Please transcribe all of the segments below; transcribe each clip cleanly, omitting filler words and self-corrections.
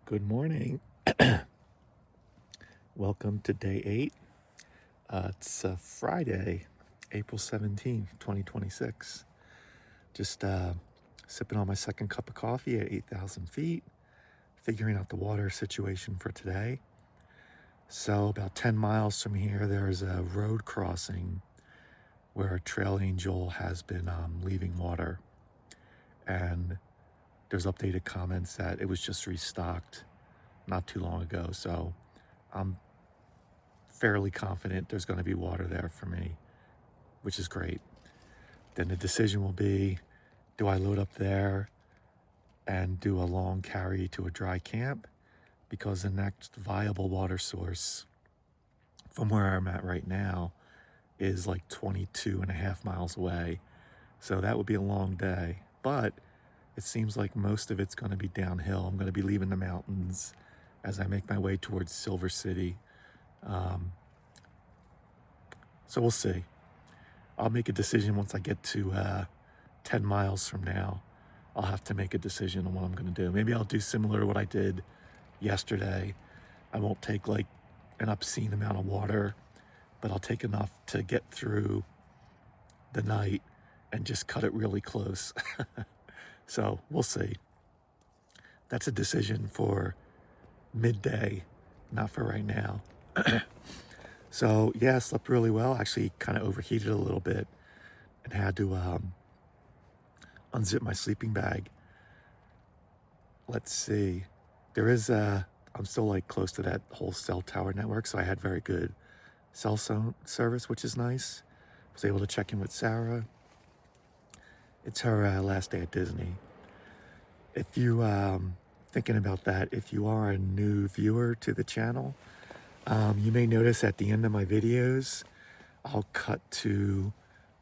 Good morning. Welcome to day 8. It's Friday, April 17th, 2026. Just sipping on my second cup of coffee at 8,000 feet, figuring out the water situation for today. So about 10 miles from here, there's a road crossing where a trail angel has been leaving water. And there's updated comments that it was just restocked not too long ago. So I'm fairly confident there's going to be water there for me, which is great. Then the decision will be, do I load up there and do a long carry to a dry camp? Because the next viable water source from where I'm at right now is like 22 and a half miles away. So that would be a long day, but it seems like most of it's going to be downhill. I'm going to be leaving the mountains as I make my way towards Silver City. So we'll see. I'll make a decision once I get to 10 miles from now. I'll have to make a decision on what I'm going to do. Maybe I'll do similar to what I did yesterday. I won't take like an obscene amount of water, but I'll take enough to get through the night and just cut it really close. So we'll see. That's a decision for midday, not for right now. So yeah, I slept really well. Actually kind of overheated a little bit and had to unzip my sleeping bag. Let's see. I'm still like close to that whole cell tower network, so I had very good cell phone service, which is nice. I was able to check in with Sarah. It's her last day at Disney. If you thinking about that, if you are a new viewer to the channel, you may notice at the end of my videos, I'll cut to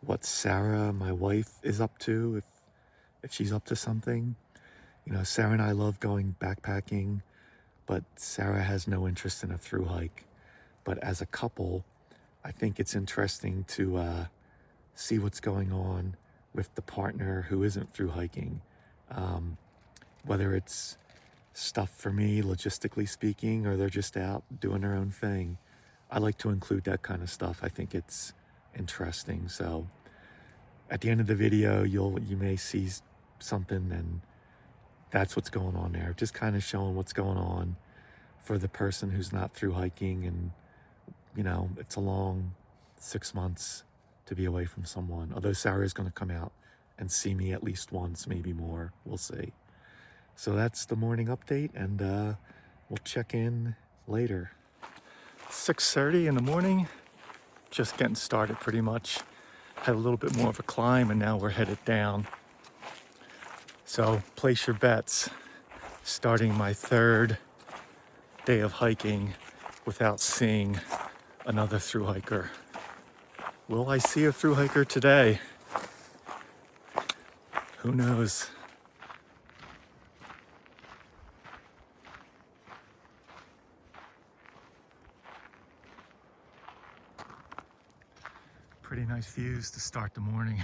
what Sarah, my wife, is up to, if she's up to something. You know, Sarah and I love going backpacking, but Sarah has no interest in a thru hike. But as a couple, I think it's interesting to see what's going on with the partner who isn't thru hiking. Whether it's stuff for me, logistically speaking, or they're just out doing their own thing. I like to include that kind of stuff. I think it's interesting. So at the end of the video, you may see something, and that's what's going on there. Just kind of showing what's going on for the person who's not thru hiking. And you know, it's a long 6 months to be away from someone. Although Sarah is going to come out and see me at least once, maybe more. We'll see. So that's the morning update, and we'll check in later. 6:30 in the morning, just getting started pretty much. Had a little bit more of a climb, and now we're headed down. So place your bets. Starting my third day of hiking without seeing another thru hiker. Will I see a thru hiker today? Who knows? Pretty nice views to start the morning.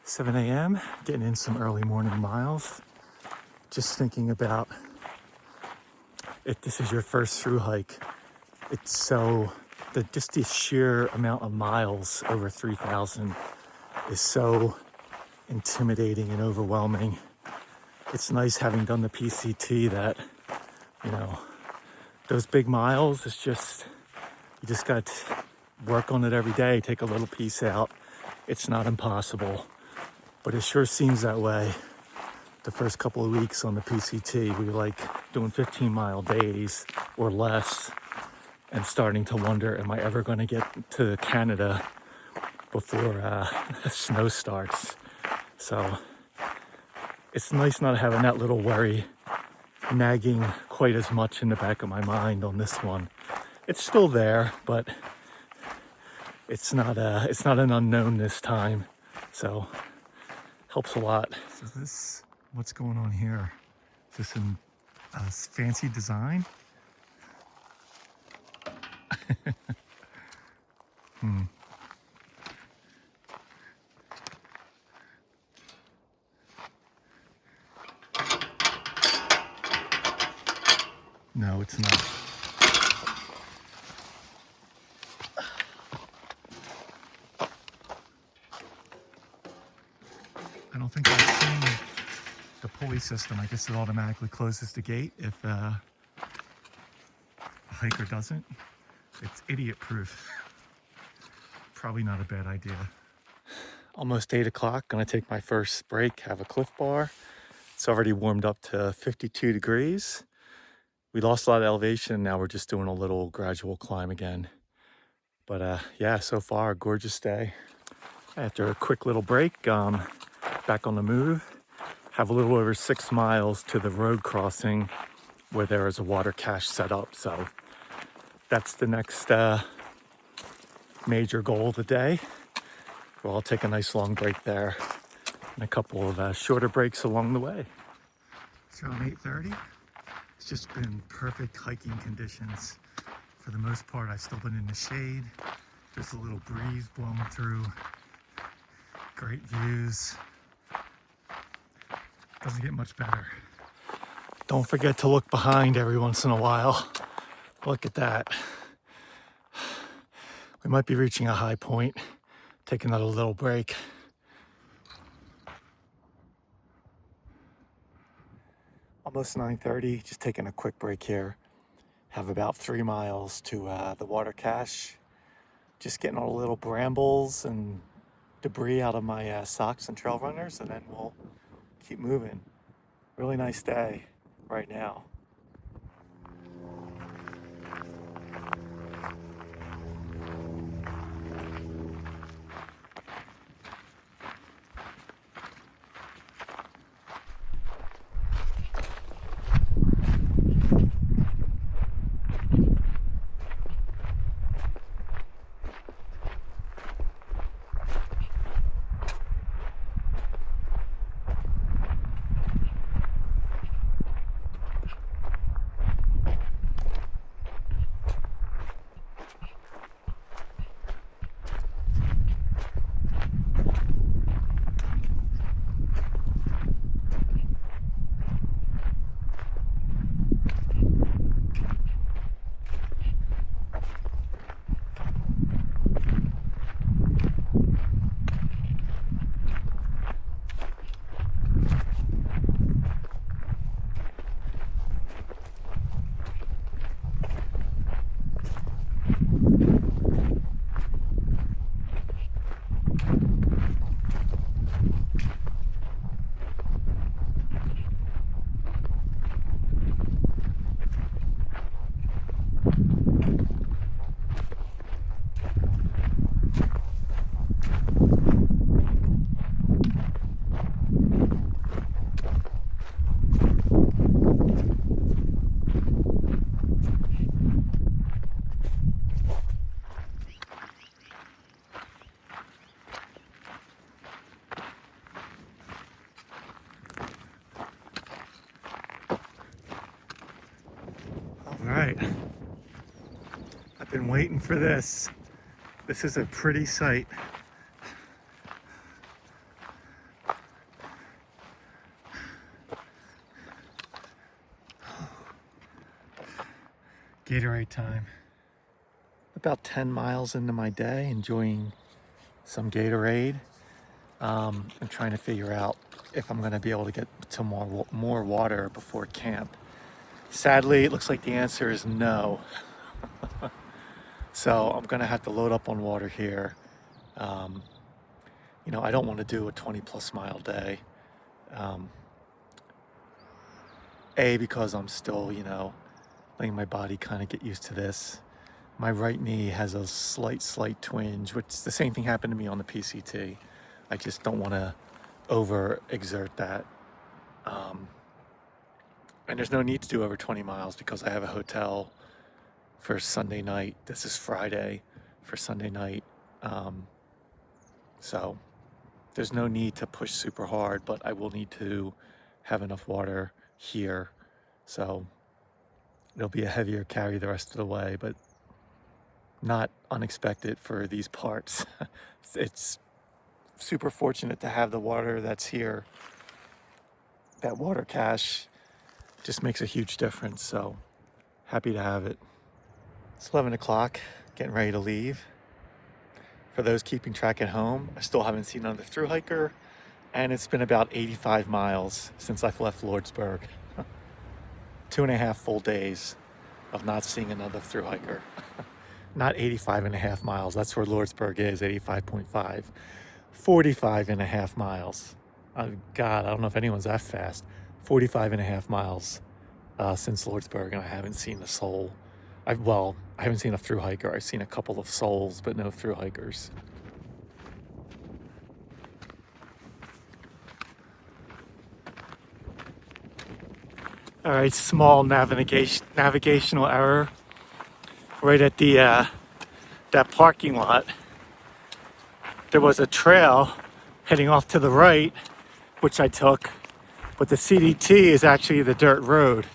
(7 a.m., getting in some early morning miles. Just thinking about, if this is your first thru hike, it's so, just the sheer amount of miles over 3,000 is so intimidating and overwhelming. It's nice having done the PCT that, you know, those big miles, it's just, you just got to work on it every day, take a little piece out. It's not impossible, but it sure seems that way. The first couple of weeks on the PCT, we were like doing 15-mile days or less and starting to wonder, am I ever going to get to Canada before snow starts? So it's nice not having that little worry nagging quite as much in the back of my mind on this one. It's still there, but it's not an unknown this time. So helps a lot. So what's going on here? Is this some fancy design? it's not. I don't think I've seen the pulley system. I guess it automatically closes the gate if a hiker doesn't. It's idiot proof. Probably not a bad idea. Almost 8 o'clock, gonna take my first break, have a Cliff Bar. It's already warmed up to 52 degrees. We lost a lot of elevation, now we're just doing a little gradual climb again. But yeah, so far, a gorgeous day. After a quick little break, back on the move. Have a little over 6 miles to the road crossing where there is a water cache set up. So that's the next major goal of the day. Well, I'll take a nice long break there and a couple of shorter breaks along the way. It's around 8:30. It's just been perfect hiking conditions. For the most part, I've still been in the shade. There's a little breeze blowing through. Great views. Doesn't get much better. Don't forget to look behind every once in a while. Look at that. We might be reaching a high point. Take another little break. Almost 9:30, just taking a quick break here. Have about 3 miles to the water cache. Just getting all the little brambles and debris out of my socks and trail runners, and then we'll keep moving. Really nice day right now. All right, I've been waiting for this. This is a pretty sight. Gatorade time. About 10 miles into my day, enjoying some Gatorade. I'm trying to figure out if I'm going to be able to get to more water before camp. Sadly, it looks like the answer is no. So I'm going to have to load up on water here. You know, I don't want to do a 20+ mile day. A, because I'm still, you know, letting my body kind of get used to this. My right knee has a slight twinge, which the same thing happened to me on the PCT. I just don't want to overexert that. And there's no need to do over 20 miles because I have a hotel for Sunday night. This is Friday for Sunday night. So there's no need to push super hard, but I will need to have enough water here. So it'll be a heavier carry the rest of the way, but not unexpected for these parts. It's super fortunate to have the water that's here. That water cache just makes a huge difference. So Happy to have it. It's 11 o'clock, getting ready to leave. For those keeping track at home, I still haven't seen another thru hiker, and it's been about 85 miles since I've left Lordsburg. 2.5 full days of not seeing another thru hiker. Not 85.5 miles, that's where Lordsburg is, 85.5. 45.5 miles. Oh, God, I don't know if anyone's that fast. 45.5 miles since Lordsburg, and I haven't seen a soul. I haven't seen a thru hiker. I've seen a couple of souls, but no thru hikers. All right, small navigational error. Right at the that parking lot, there was a trail heading off to the right, which I took, but the CDT is actually the dirt road.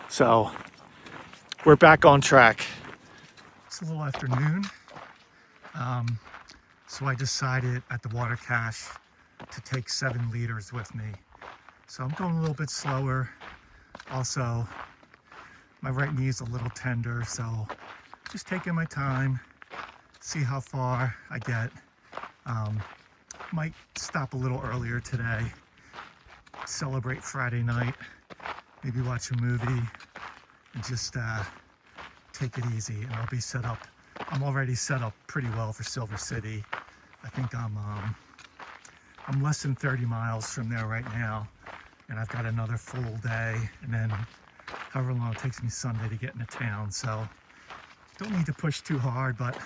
So we're back on track. It's a little after noon. So I decided at the water cache to take 7 liters with me. So I'm going a little bit slower. Also, my right knee is a little tender, so just taking my time, see how far I get. Might stop a little earlier today, celebrate Friday night, maybe watch a movie, and just take it easy. And I'll be set up. I'm already set up pretty well for Silver City. I think I'm less than 30 miles from there right now, and I've got another full day, and then however long it takes me Sunday to get into town. So don't need to push too hard, but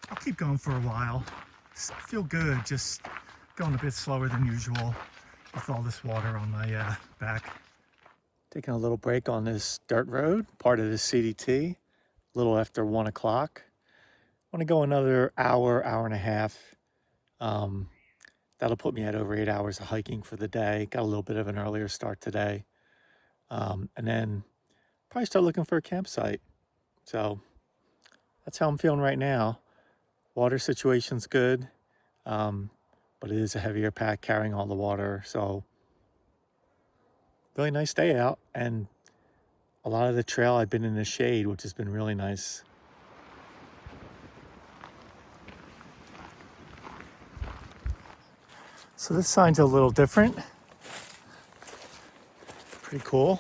I'll keep going for a while. I feel good, just going a bit slower than usual with all this water on my back. Taking a little break on this dirt road, part of this CDT, a little after 1 o'clock. I want to go another hour and a half. That'll put me at over 8 hours of hiking for the day. Got a little bit of an earlier start today. And then probably start looking for a campsite. So that's how I'm feeling right now. Water situation's good, but it is a heavier pack carrying all the water. So really nice day out, and a lot of the trail I've been in the shade, which has been really nice. So this sign's a little different. Pretty cool.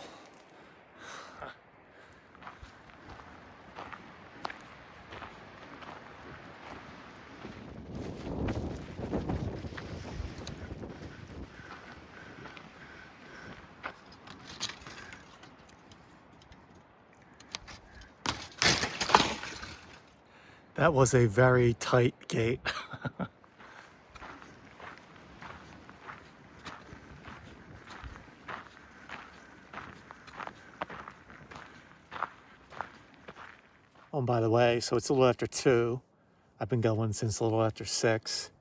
That was a very tight gate. Oh, and by the way, so it's a little after 2. I've been going since a little after 6.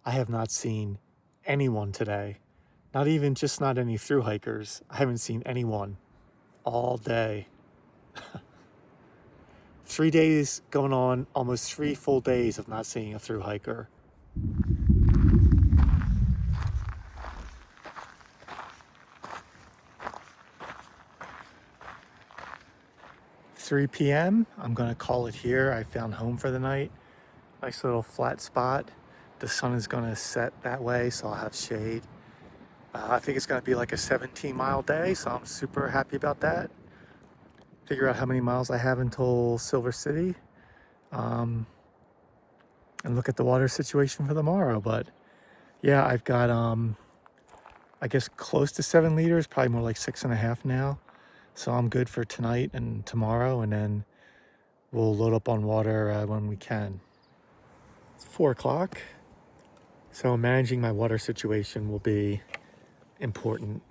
I have not seen anyone today. Not even just not any thru hikers. I haven't seen anyone all day. 3 days going on, almost 3 full days of not seeing a thru hiker. $3 p.m. I'm gonna call it here. I found home for the night. Nice little flat spot. The sun is gonna set that way, so I'll have shade. I think it's gonna be like a 17-mile day, so I'm super happy about that. Figure out how many miles I have until Silver City, and look at the water situation for tomorrow. But yeah, I've got I guess close to 7 liters, probably more like 6.5 now. So I'm good for tonight and tomorrow, and then we'll load up on water when we can. It's 4 o'clock, so managing my water situation will be important.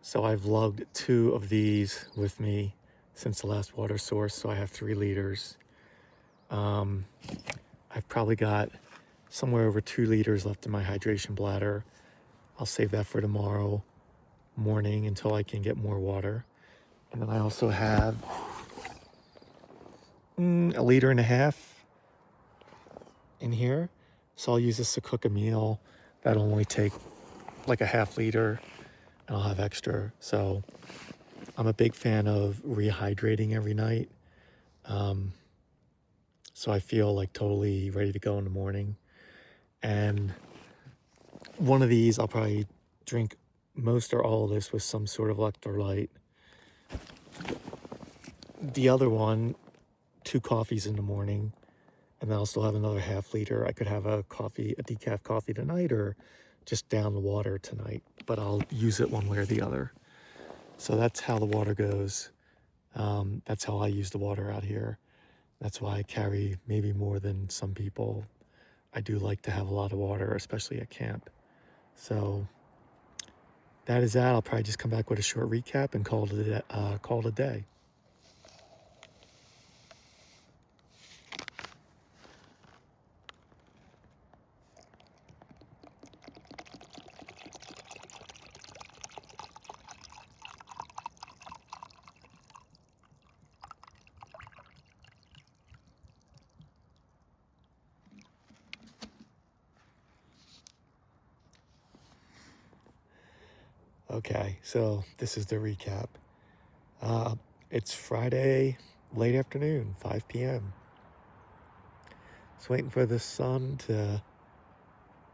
So I've lugged 2 of these with me since the last water source, so I have 3 liters. I've probably got somewhere over 2 liters left in my hydration bladder. I'll save that for tomorrow morning until I can get more water. And then I also have 1.5 liters in here, so I'll use this to cook a meal. That'll only take like a 1/2 liter, and I'll have extra. So I'm a big fan of rehydrating every night. So I feel like totally ready to go in the morning. And one of these, I'll probably drink most or all of this with some sort of electrolyte. The other one, 2 coffees in the morning, and then I'll still have another ½ liter. I could have a decaf coffee tonight, or just down the water tonight, but I'll use it one way or the other. So that's how the water goes. That's how I use the water out here. That's why I carry maybe more than some people. I do like to have a lot of water, especially at camp. So that is that. I'll probably just come back with a short recap and call it a day. Okay, so this is the recap. It's Friday, late afternoon, 5 p.m. Just waiting for the sun to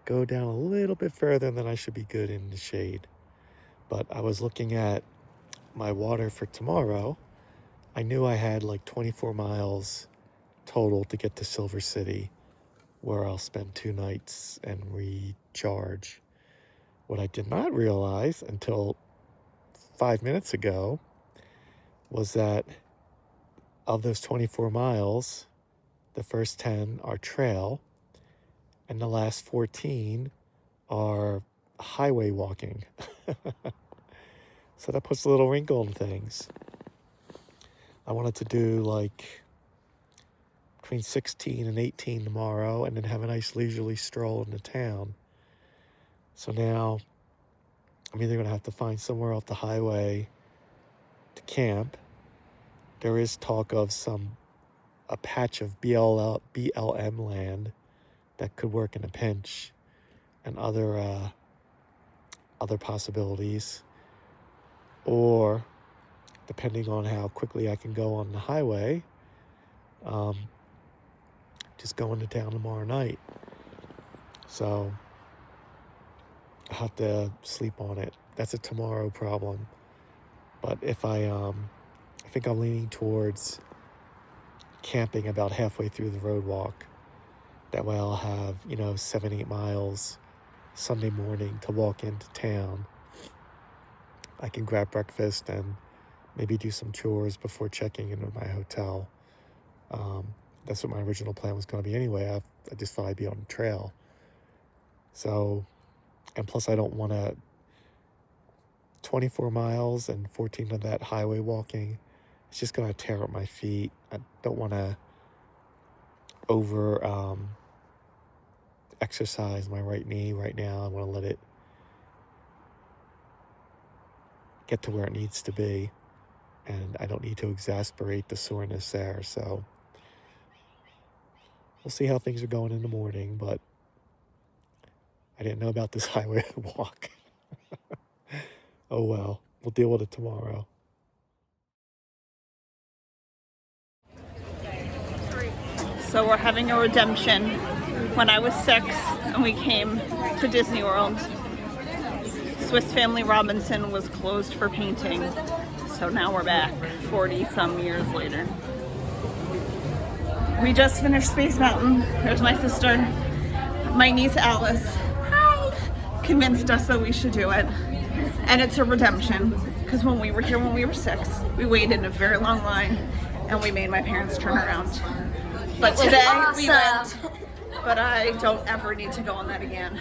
go down a little bit further, than I should be good in the shade. But I was looking at my water for tomorrow. I knew I had like 24 miles total to get to Silver City, where I'll spend 2 nights and recharge. What I did not realize until 5 minutes ago was that of those 24 miles, the first 10 are trail, and the last 14 are highway walking. So that puts a little wrinkle in things. I wanted to do like between 16 and 18 tomorrow, and then have a nice leisurely stroll in the town. So now I'm either going to have to find somewhere off the highway to camp. There is talk of a patch of BLM land that could work in a pinch, and other possibilities. Or, depending on how quickly I can go on the highway, just go into town tomorrow night. So I'll have to sleep on it. That's a tomorrow problem. But if I think I'm leaning towards camping about halfway through the road walk. That way I'll have, 7-8 miles Sunday morning to walk into town. I can grab breakfast and maybe do some chores before checking into my hotel. That's what my original plan was going to be anyway. I just thought I'd be on the trail. So, and plus I don't want to, 24 miles and 14 of that highway walking, it's just going to tear up my feet. I don't want to over exercise my right knee right now. I want to let it get to where it needs to be, and I don't need to exasperate the soreness there. So we'll see how things are going in the morning, but I didn't know about this highway walk. Oh well, we'll deal with it tomorrow. So we're having a redemption. When I was 6 and we came to Disney World, Swiss Family Robinson was closed for painting. So now we're back 40 some years later. We just finished Space Mountain. There's my sister. My niece Alice, hi, convinced us that we should do it. And it's a redemption, because when we were here when we were 6, we waited in a very long line and we made my parents turn around. But today we went, but I don't ever need to go on that again.